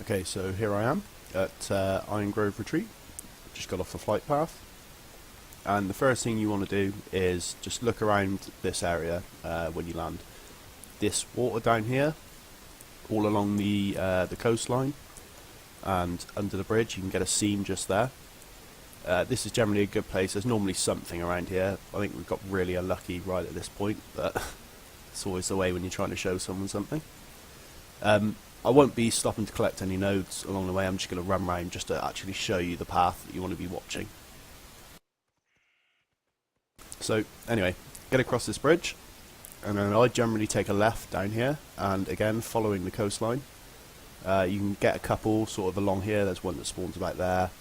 Okay, so here I am at Iron Grove Retreat. Just got off the flight path, and the first thing you want to do is just look around this area when you land. This water down here, all along the coastline, and under the bridge, you can get a seam just there. This is generally a good place. There's normally something around here. I think we've got really unlucky right at this point, but it's always the way when you're trying to show someone something. I won't be stopping to collect any nodes along the way. I'm just going to run around just to actually show you the path that you want to be watching. So anyway, get across this bridge, and then I generally take a left down here, and again following the coastline. You can get a couple sort of along here. There's one that spawns about there.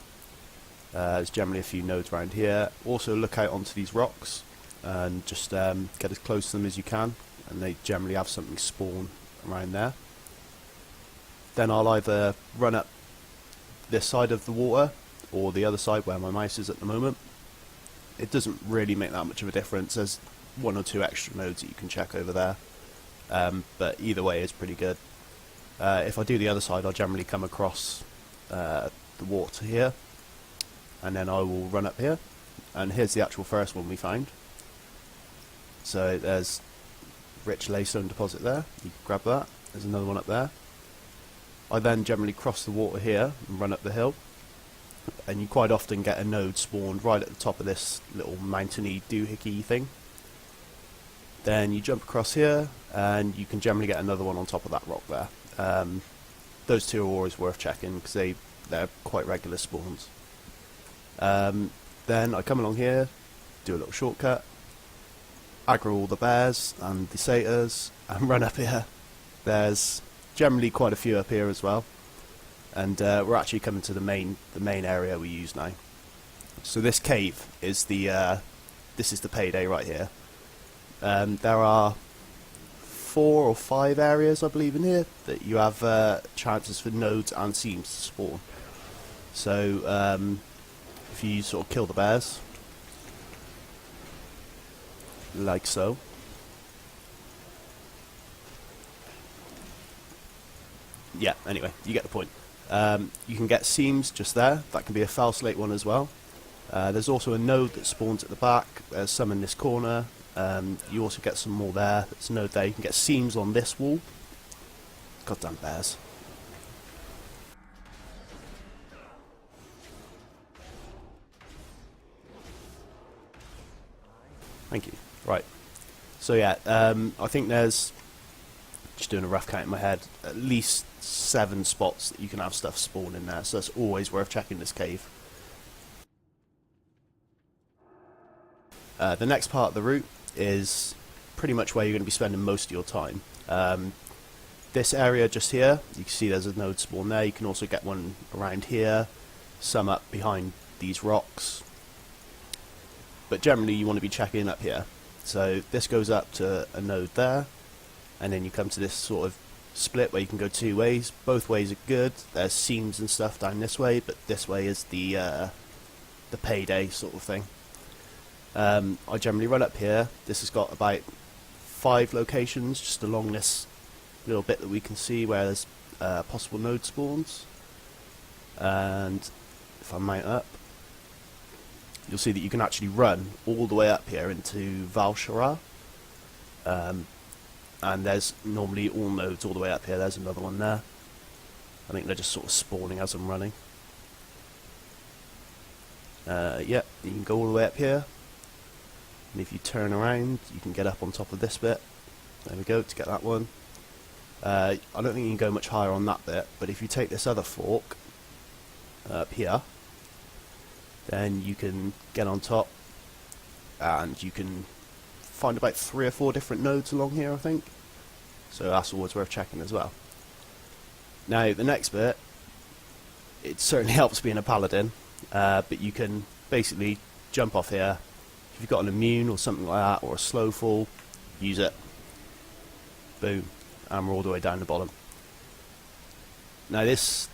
There's generally a few nodes around here. Also look out onto these rocks and just get as close to them as you can, and they generally have something spawn around there. Then I'll either run up this side of the water or the other side where my mouse is at the moment. It doesn't really make that much of a difference. There's one or two extra nodes that you can check over there, but either way is pretty good. If I do the other side, I'll generally come across the water here, and then I will run up here, and here's the actual first one we found. So there's rich laystone deposit there, you can grab that. There's another one up there. I then generally cross the water here and run up the hill, and you quite often get a node spawned right at the top of this little mountainy doohickey thing. Then you jump across here and you can generally get another one on top of that rock there. Those two are always worth checking because they're quite regular spawns. Then I come along here, do a little shortcut, aggro all the bears and the satyrs, and run up here. There's generally quite a few up here as well, and we're actually coming to the main area we use now. So this cave is this is the payday right here. There are 4 or 5 areas I believe in here that you have chances for nodes and seams to spawn. So if you sort of kill the bears like so, yeah, anyway, you get the point. You can get seams just there. That can be a foul slate one as well. There's also a node that spawns at the back. There's some in this corner. You also get some more there. There's a node there. You can get seams on this wall. Goddamn bears. Thank you. Right. So yeah, I think there's, just doing a rough count in my head, at least 7 spots that you can have stuff spawn in there, so it's always worth checking this cave. The next part of the route is pretty much where you're going to be spending most of your time. This area just here, you can see there's a node spawn there. You can also get one around here, some up behind these rocks, but generally you want to be checking up here. So this goes up to a node there, and then you come to this sort of split where you can go 2 ways. Both ways are good. There's seams and stuff down this way, but this way is the payday sort of thing. I generally run up here. This has got about 5 locations just along this little bit that we can see where there's possible node spawns. And if I mount up, you'll see that you can actually run all the way up here into Valshara. And there's normally all nodes all the way up here. There's another one there. I think they're just sort of spawning as I'm running. Yeah, you can go all the way up here. And if you turn around, you can get up on top of this bit. There we go, to get that one. I don't think you can go much higher on that bit, but if you take this other fork up here, then you can get on top, and you can find about 3 or 4 different nodes along here, I think. So that's always worth checking as well. Now the next bit, it certainly helps being a paladin, but you can basically jump off here. If you've got an immune or something like that, or a slow fall, use it. Boom, and we're all the way down the bottom. Now this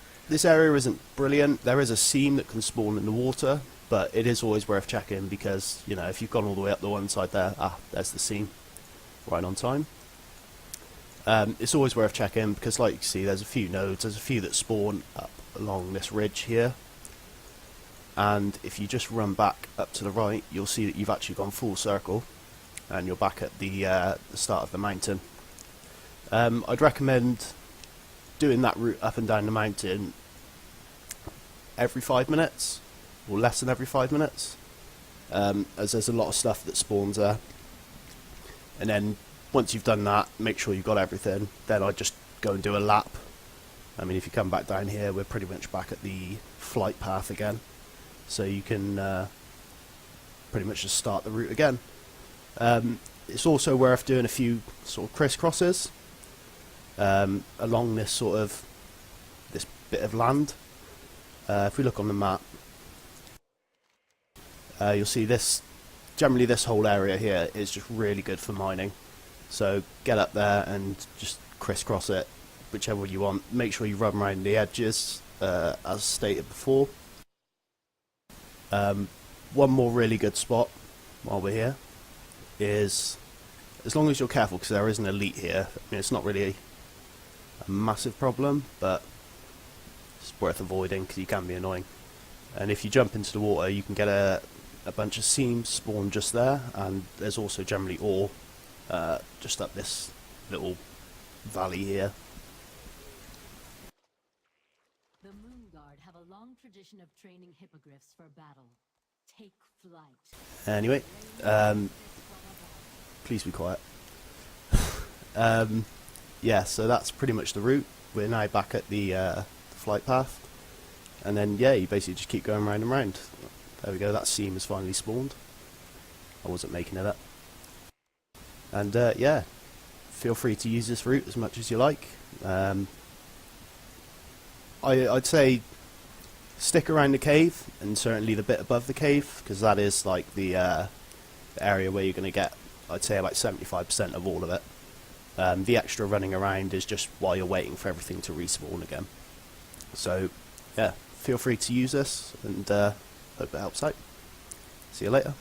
area isn't brilliant. There is a seam that can spawn in the water, but it is always worth checking because, you know, if you've gone all the way up the one side there, there's the seam, right on time. It's always worth checking because, like you see, there's a few nodes. There's a few that spawn up along this ridge here, and if you just run back up to the right, you'll see that you've actually gone full circle, and you're back at the start of the mountain. I'd recommend doing that route up and down the mountain every 5 minutes, or less than every 5 minutes, as there's a lot of stuff that spawns there. And then once you've done that, make sure you've got everything. Then I'd just go and do a lap. I mean, if you come back down here, we're pretty much back at the flight path again, so you can pretty much just start the route again. It's also worth doing a few sort of crisscrosses along this bit of land. If we look on the map, you'll see generally this whole area here is just really good for mining. So get up there and just crisscross it, whichever you want. Make sure you run around the edges, as stated before. One more really good spot while we're here is, as long as you're careful, because there is an elite here. I mean, it's not really a massive problem, but it's worth avoiding because you can be annoying. And if you jump into the water, you can get a bunch of seams spawn just there, and there's also generally ore just up this little valley here. The Moon Guard have a long tradition of training hippogriffs for battle. Take flight. Anyway, please be quiet. Yeah, so that's pretty much the route. We're now back at the flight path, and then yeah, you basically just keep going round and round. There we go, that seam has finally spawned. I wasn't making it up. And yeah, feel free to use this route as much as you like. I'd say stick around the cave, and certainly the bit above the cave, because that is like the area where you're going to get, I'd say, about 75% of all of it. The extra running around is just while you're waiting for everything to respawn again. So yeah, feel free to use this, and hope it helps out. See you later.